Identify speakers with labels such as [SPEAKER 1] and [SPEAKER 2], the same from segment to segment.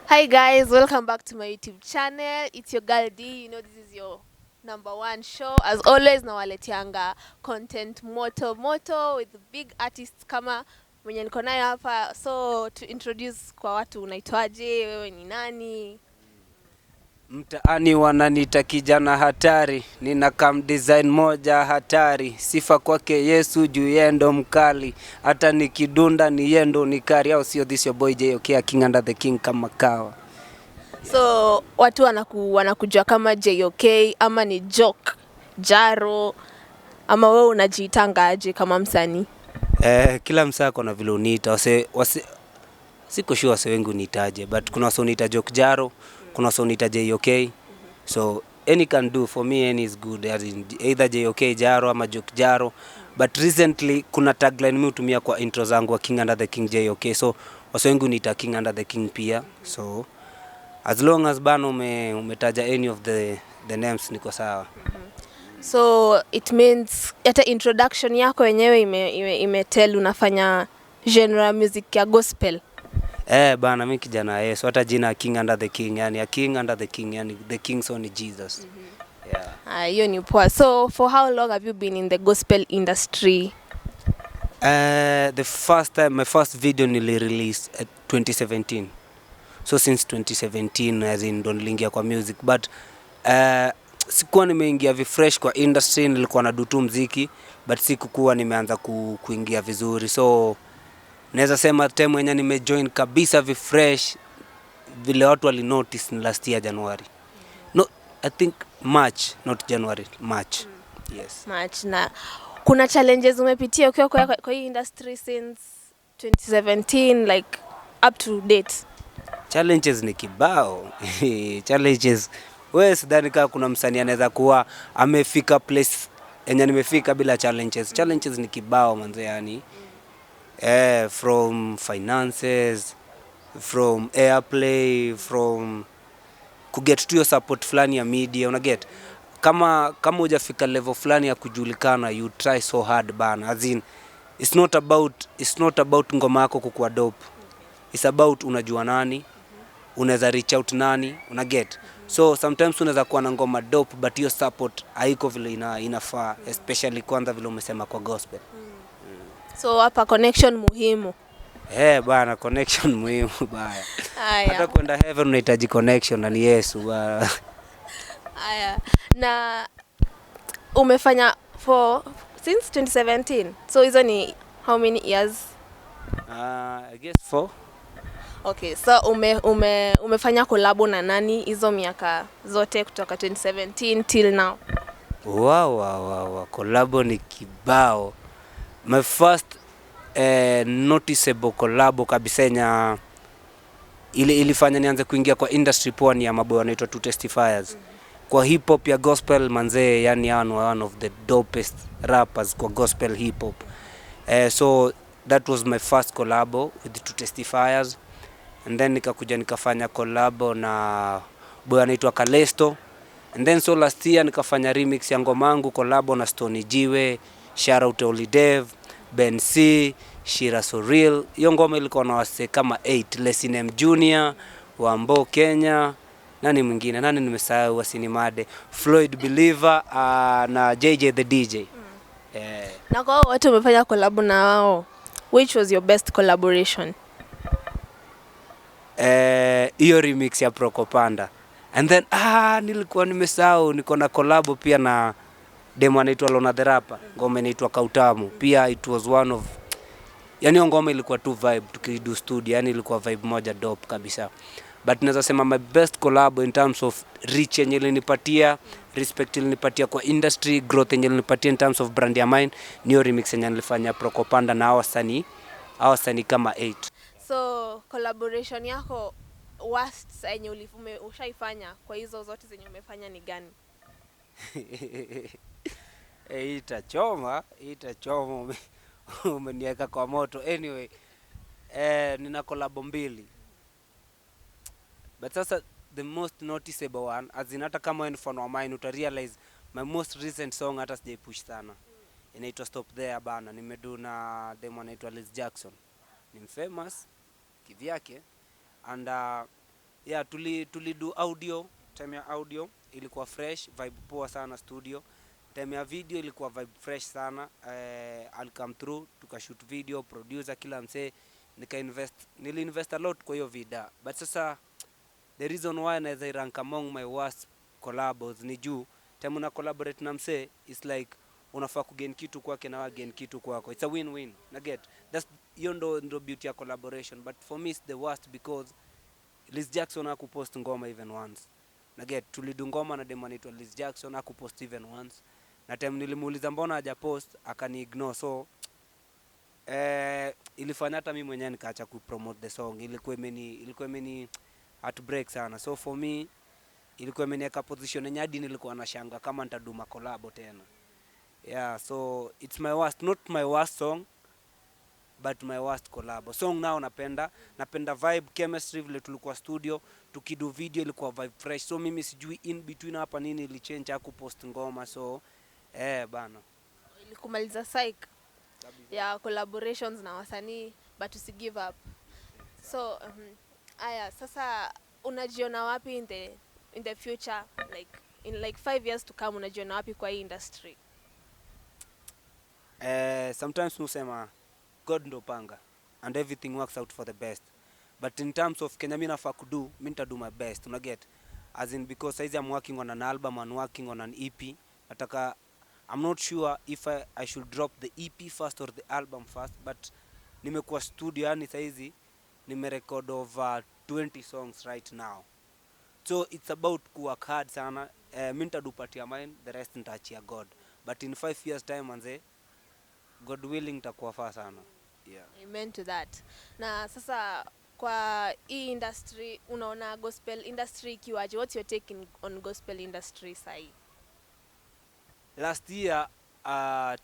[SPEAKER 1] Hi guys, welcome back to my YouTube channel. It's your girl D. You know this is your #1 show. As always, nawaletianga content moto with big artists kama mwenye niko nayo hapa. So to introduce kwa watu, unaitwaje, wewe ni nani?
[SPEAKER 2] Mtaani wananiita kijana hatari, nina kam design moja hatari, sifa kwake Yesu juu yendo mkali, hata nikidunda ni yendo nikari, au sio? This your boy JOK King under the king kama kawa.
[SPEAKER 1] So watu wanakujua kama JOK ama ni JOK Jaro ama wewe unajiitanga aje kama msanii?
[SPEAKER 2] Kila msaa kona vile uniita, siko sure wase wengi uniitaje, but kuna wase uniita JOK Jaro, kuna wase uniita JOK. So any can do, for me any is good, as in either JOK Jaro ama JOK Jaro. But recently kuna tagline mimi hutumia kwa intro zangu wa King under the King JOK. So wase wengi uniita King under the King pia. So as long as bana umetaja any of the names niko sawa.
[SPEAKER 1] So it means hata introduction yako wenyewe imetell unafanya genre music ya gospel.
[SPEAKER 2] Bana mimi kijana Yesu, hata jina King under the King, yani a King under the King, yani the King son ni Jesus. Yeah.
[SPEAKER 1] Hiyo ni poa. So for how long have you been in the gospel industry?
[SPEAKER 2] The first time, my first video nili release at 2017. So since 2017 as in ndo nilingia kwa music, but sikuwa nimeingia fresh kwa industry, nilikuwa na dutu mziki, but sikuwa nimeanza kuingia vizuri. So naweza sema time wenye nimejoin kabisa fresh vile watu wali notice ni last year January. No, I think March, not January, March. Yes.
[SPEAKER 1] March. Na kuna challenges umepitia ukiwa kwa hii industry since 2017 like up to date?
[SPEAKER 2] Challenges ni kibao. Challenges. Wewe sidhani kama kuna msanii anaweza kuwa amefika place yenye nimefika bila challenges. Challenges ni kibao manze, yani. From finances, from airplay, from kuget to your support fulani ya media, una get. Kama hujafika level fulani ya kujulikana, you try so hard bana. As in, it's not about ngoma yako kukuwa dope. It's about unajua nani, unaweza reach out nani, una get. So sometimes unaweza kuwa na ngoma dope but your support haiko vile inafaa, especially kwanza vile umesema kwa gospel.
[SPEAKER 1] So hapa connection muhimu.
[SPEAKER 2] Bana, connection muhimu baya.
[SPEAKER 1] Aya.
[SPEAKER 2] Hata kwenda heaven unahitaji connection na ni Yesu bana.
[SPEAKER 1] Aya. Na umefanya for since 2017. So hizo ni how many years?
[SPEAKER 2] I guess 4.
[SPEAKER 1] Okay, so umefanya collab na nani hizo miaka zote kutoka 2017 till now?
[SPEAKER 2] Wow. Collab ni kibao. My first noticeable collab kabisa yenye ilifanya nianze kuingia kwa industry poa ni ya maboy wanaitwa Two Testifiers. Kwa hip hop ya gospel manze, yani one of the dopest rappers kwa gospel hip hop. So that was my first collab with the Two Testifiers. And then nikakuja nikafanya collab na boy anaitwa Kalesto. And then so last year nikafanya remix ya ngoma yangu collab na Stony Jiwe, shout out to Olidev, Ben C, Shira Surreal. Hiyo ngoma ilikuwa na wase kama 8, Lesinem Junior, Wambo Kenya, nani mwingine, nani nimesahau, Wasinimade, Floyd Believer, na JJ the DJ.
[SPEAKER 1] Na kwa watu umefanya collab na wao, which was your best collaboration?
[SPEAKER 2] Hiyo remix ya Prokopanda. And then nilikuwa nimesahau niko na collab pia na demo anaitwa Lona the Rapper, ngoma inaitwa Kautamu. Pia it was one of, yani ngoma ilikuwa tu vibe tukidu studio, yani ilikuwa vibe moja dope kabisa. But naweza sema my best collab in terms of reach yenye ilinipatia, respect ilinipatia kwa industry, growth yenye ilinipatia in terms of brand ya mine, niyo remix yenye nilifanya Prokopanda na wasanii kama 8.
[SPEAKER 1] So collaboration yako worst yenye ushaifanya kwa hizo zote zenye umefanya ni gani?
[SPEAKER 2] Itachoma umeniweka kwa moto. Anyway, nina collab 2. But sasa the most noticeable one, as in hata kama ni fan wa mine uta realize my most recent song hata sijaipush sana. Inaitwa Stop There bana, nimedu na demo anaitwa Liz Jackson. Ni famous kivyake and Yeah, tulidu audio, time ya audio ilikuwa fresh, vibe poa sana studio. Time ya video ilikuwa vibe fresh sana. I'll come through, tukashoot video, producer kila msee, niliinvest a lot kwa hiyo vida. But sasa the reason why naweza rank among my worst collabs ni juu time una collaborate na msee is like unafaa kugain kitu kwake na gain kitu kwako. It's a win-win. Na get. That's hiyo ndo beauty ya collaboration. But for me it's the worst because Liz Jackson hakupost ngoma even once. Na get tulidu ngoma na demo anaitwa Liz Jackson hakupost even once. Na time nilimuuliza mbona hajapost akani ignore, so ilifanya hata mimi mwenyewe nikaacha kupromote the song. Ilikuwa imeni heartbreak sana. So for me ilikuwa imeniweka position yenye hadi nilikuwa nashanga kama nitaduma collab tena. Yeah, so it's my worst, not my worst song but my worst collab. Song nao napenda vibe, chemistry vile tulikuwa studio, tukidu video ilikuwa vibe fresh. So mimi sijui in between hapa nini ilichange haku post ngoma, so bana.
[SPEAKER 1] Ilikumaliza psych ya collaborations na wasanii but usi give up. So aya sasa unajiona wapi in the future, like in like 5 years to come, unajiona wapi kwa hii industry?
[SPEAKER 2] Sometimes musema God ndo panga and everything works out for the best, but in terms of Kenya mimi nafaa kudu, mimi nitadu my best, una get, as in because size I'm working on an album and working on an EP. Nataka, I'm not sure if I should drop the EP first or the album first, but nimekuwa studio yani saizi nimerecord over 20 songs right now, so it's about work hard sana. Mimi nitadu part ya mine, the rest nitaachia God, but in 5 years time manze, God willing takuwa faa sana. Yeah.
[SPEAKER 1] Amen to that. Na sasa kwa hii industry unaona gospel industry ikiwaje? What's your take on gospel industry sai?
[SPEAKER 2] Last year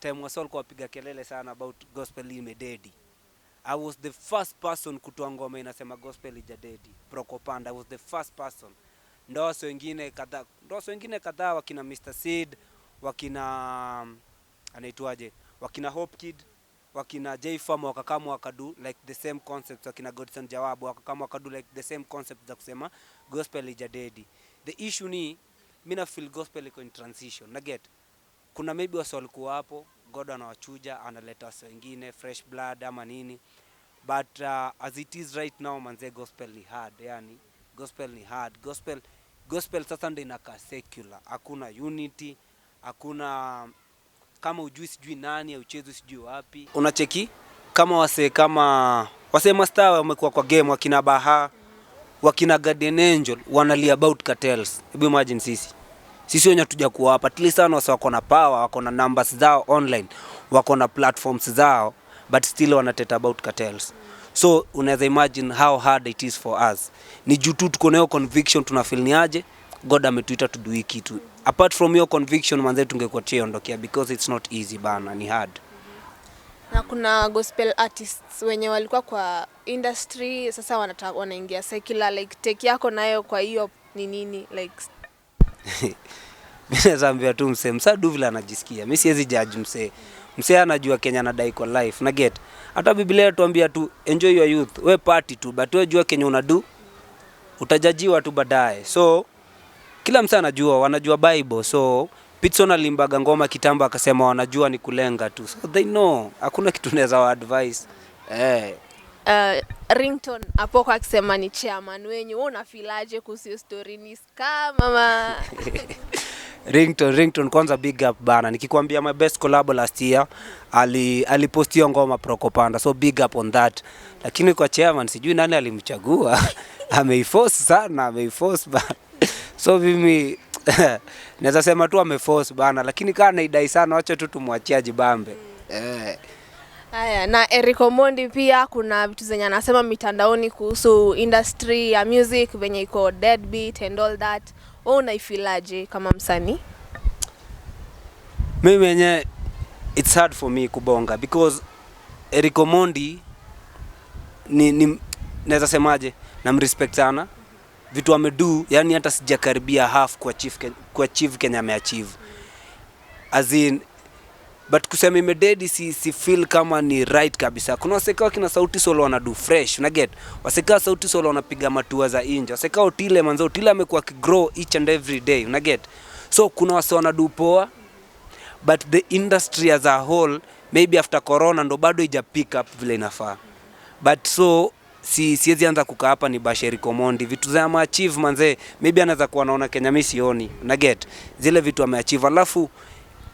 [SPEAKER 2] time wasol kwa piga kelele sana about gospel imededi. I was the first person kutoa ngoma inasema gospel ijadedi. Prokopanda, I was the first person. Ndoso wengine kadhaa wakina Mr. Seed, wakina anaitwaje, wakina Hope Kid, wakina J-Farm wakakamu wakadu like the same concept, wakina Godson Jawabu wakakamu wakadu like the same concept za kusema gospel ijadedi. The issue ni mimi na feel gospel iko in transition. Na get, kuna maybe wasa walikuwa hapo, God anawachuja, analeta wasa wengine fresh blood ama nini, but as it is right now manze, gospel ni hard. Yani gospel ni hard. Gospel sasa ndio inakaa secular, hakuna unity, hakuna kama ujui sijui nani, uchezi sijui wapi. Unacheki kama wase master wamekuwa kwa game, wakina Baha, wakina Guardian Angel wanalia about cartels. Hebu imagine sisi wenye tuja kuwa hapa at least sana wasa wako na power, wako na numbers zao online, wako na platforms zao, but still wanateta about cartels. So unaweza imagine how hard it is for us. Ni juu tu tuko na hiyo conviction, tunafeel ni aje God ametuita to do hiki kitu. Apart from your conviction manze, tungekuwa ondokea because it's not easy bana, ni hard.
[SPEAKER 1] Na kuna gospel artists wenye walikuwa kwa industry sasa wanaingia secular, like take yako nayo kwa hiyo ni nini like?
[SPEAKER 2] Mimi naambia tu msee msadu vile anajisikia. Mimi siwezi judge msee. Msee anajua Kenya anadai kwa life. Na get, hata Biblia tuambia tu enjoy your youth. We party tu, but we jua Kenya unadu, utajajiwa tu baadaye. So kila msee anajua, wanajua Bible. So Pitson alimbaga ngoma kitambo akasema wanajua ni kulenga tu. So they know. Hakuna kitu naweza wa advice.
[SPEAKER 1] Ringtone hapo kwa akisema ni chairman wenyu, wewe unafilaje kuhusu story? Ni scam mama.
[SPEAKER 2] Ringtone kwanza big up bana. Nikikwambia my best collab last year alipostia ngoma Prokopanda, so big up on that. Lakini kwa chairman sijui nani alimchagua. Ameiforce bana. So mimi naweza sema tu ameforce bana, lakini kana naidai sana, acha tu tumwachia jibambe.
[SPEAKER 1] Haya, na Eric Omondi pia kuna vitu zenye anasema mitandaoni kuhusu industry ya music venye iko deadbeat and all that. Wewe unaifilaje kama msanii?
[SPEAKER 2] Mimi mwenyewe it's hard for me kubonga because Eric Omondi ni naweza semaje, namrespect sana. Vitu amedu, yani hata sijakaribia half kwa chief Kenya ameachieve. As in but kusema imededi si feel kama ni right kabisa. Kuna waseka kina Sauti Sol wana do fresh, una get, waseka Sauti Sol wanapiga matua za inja, waseka Otile manzo, Otile amekuwa kigrow each and every day, una get. So kuna wase wana do poa, but the industry as a whole maybe after corona ndo bado ija pick up vile inafaa. But so siwezi anza kukaa hapa ni Basheri Komondi vitu za achieve manze, maybe anaweza kuwa naona Kenya mimi sioni, una get zile vitu ameachieve. Alafu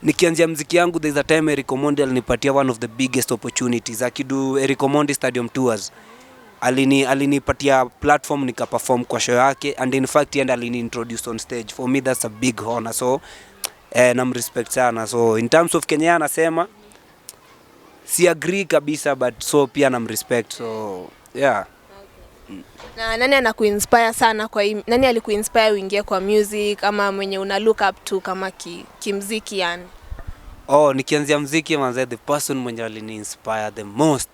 [SPEAKER 2] nikianzia muziki yangu, there is a time Eric Omondi alinipatia one of the biggest opportunities akidu Eric Omondi Stadium Tours. Alinipatia platform nika perform kwa show yake, and in fact yenda alini introduce on stage. For me that's a big honor, so nam respect sana. So in terms of Kenya anasema si agree kabisa, but so pia nam respect, so yeah.
[SPEAKER 1] Na nani anakuinspire sana kwa nani alikuinspire uingie kwa music, ama mwenye una look up to kama kimuziki yani?
[SPEAKER 2] Nikianzia muziki manze, the person mwenye aliniinspire the most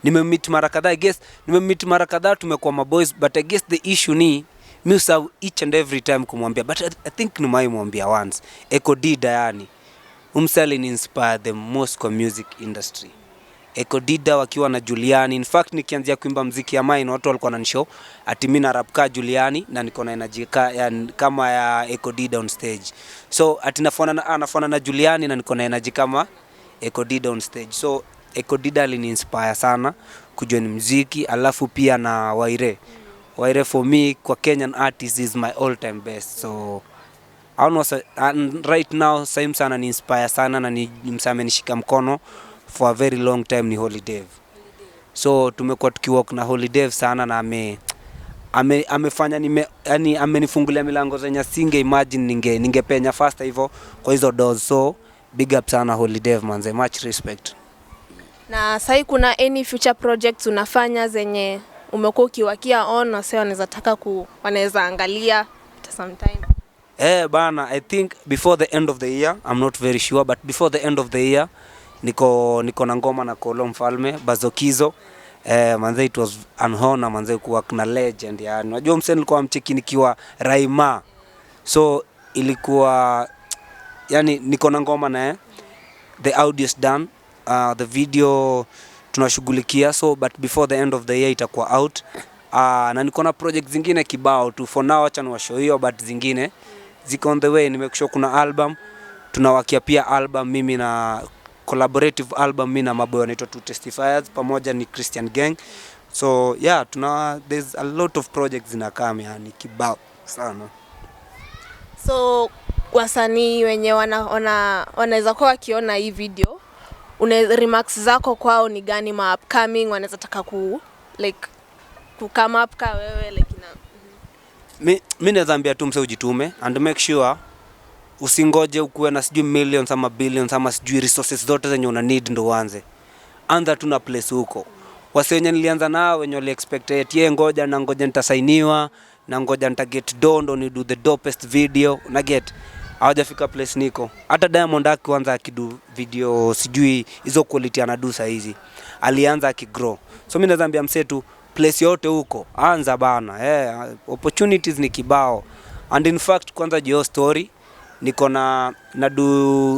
[SPEAKER 2] nimemmeet mara kadhaa. I guess nimemmeet mara kadhaa, tumekuwa maboys, but I guess the issue ni mimi usahau each and every time kumwambia, but I think nimewahi once. Eko Dida yani umsali ni inspire the most kwa music industry. Eko Dida wakiwa na Juliani. In fact nikianzia kuimba muziki ya mine, watu walikuwa wananishow ati mimi na rap ka Juliani na niko na energy kama ya Eko Dida on stage. So ati anafanana na Juliani na niko na energy kama Eko Dida on stage. So Eko Dida alini inspire sana kujoin muziki. Alafu pia na Waire for me kwa Kenyan artist is my all time best. So and right now same sana ni inspire sana na ni msame nishika mkono for a very long time ni Holiday. So tumekuwa tukiwork na Holiday sana, na amefanya yani amenifungulia milango zenye singe imagine ningepenya faster hivyo kwa hizo doors. So big up sana Holiday manze, much respect.
[SPEAKER 1] Na sasa kuna any future projects unafanya zenye umekuwa ukiwakia on na sasa wanaweza angalia at some time?
[SPEAKER 2] Bana, I think before the end of the year, I'm not very sure, but before the end of the year niko na ngoma na Kolo Mfalme Bazokizo. Manze it was an honor manze kuwa na legend yani. Unajua mseni nilikuwa mcheki nikiwa Raima. So ilikuwa yani niko na ngoma na the audio's done, the video tunashughulikia, so but before the end of the year itakuwa out. Na niko na project zingine kibao tu, for now acha niwashow hiyo, but zingine ziko on the way. Nimekishow kuna album tunawakia, pia album mimi na collaborative album mimi na maboy wanaitwa Two Testifiers, pamoja ni Christian Gang. So yeah, there's a lot of projects zinakama yani kibao sana.
[SPEAKER 1] So wasanii wenye wanaweza kuwa wakiona hii video, remarks zako kwao ni gani? Ma upcoming wanaweza taka ku come up ka wewe like na
[SPEAKER 2] mimi nazaambia tu mse ujitume and make sure usingoje ukuwe na sijui millions ama billions ama sijui resources zote zenye una need ndo uanze. Anza tu na place huko. Wase wenye nilianza nao wenye wali expect ngoja nitasainiwa na ngoja nitaget dondo ni do the dopest video na get, hawajafika place niko. Hata Diamond akianza akidu video sijui hizo quality anadusa hizi, alianza akigrow. So mimi nazaambia msetu place yote huko anza bana. Opportunities ni kibao. And in fact kwanza jio story niko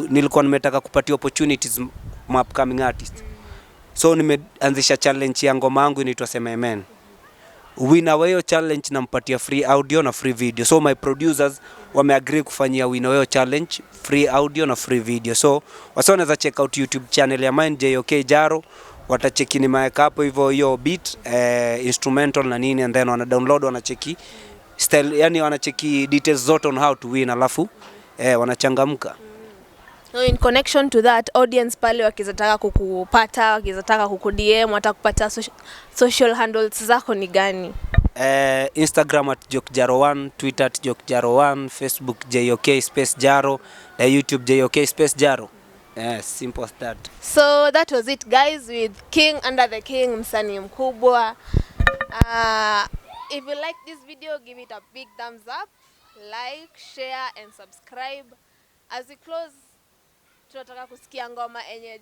[SPEAKER 2] nilikuwa nimetaka kupatia opportunities ma upcoming artists. So nimeanzisha challenge ya ngoma yangu inaitwa Sema Amen. Winner wa hiyo challenge nampatia free audio na free video. So my producers wameagree kufanyia winner wa hiyo challenge free audio na free video. So wanaweza check out YouTube channel ya mine JOK Jaro, watacheki ni maeka hapo hivyo hiyo beat instrumental na nini, and then wana download, wanacheki style yani wanacheki details zote on how to win, alafu wanachangamka.
[SPEAKER 1] So in connection to that, audience pale wakizataka kukupata, wakizataka kukudm, watakupata social handles zako ni gani?
[SPEAKER 2] Instagram @JOKJARO1, Twitter @JOKJARO1, Facebook JOK_Jaro, na YouTube JOK_Jaro. Simple as that.
[SPEAKER 1] So that was it guys with King Under the King, msanii mkubwa. If you like this video, give it a big thumbs up, like, share and subscribe. As we close, tunataka kusikia ngoma enye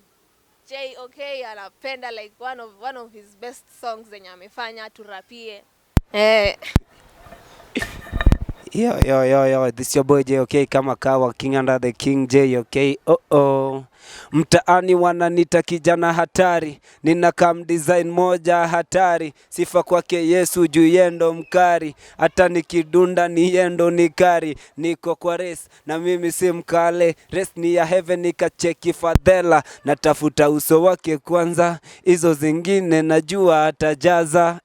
[SPEAKER 1] JOK anapenda, like one of his best songs zenye amefanya, turapie.
[SPEAKER 2] Yo, this your boy JOK kama kawa, King Under the King JOK. Mtaani wananita kijana hatari, nina kam design moja hatari. Sifa kwake Yesu juu yendo mkari, hata nikidunda ni yendo nikari. Niko kwa race na mimi si mkale, race ni ya heaven nikacheki fadhela. Natafuta uso wake kwanza, hizo zingine najua atajaza.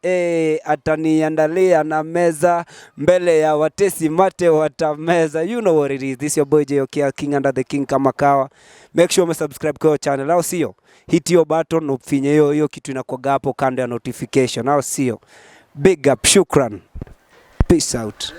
[SPEAKER 2] Ataniandalia na meza, mbele ya watesi mate watameza. You know what it is, this your boy JOK, king under the king kama kawa. Make sure subscribe kwa channel, au sio? Hit your button, ufinye hiyo kitu inakuwa hapo kando ya notification, au sio? Big up, shukran. Peace out.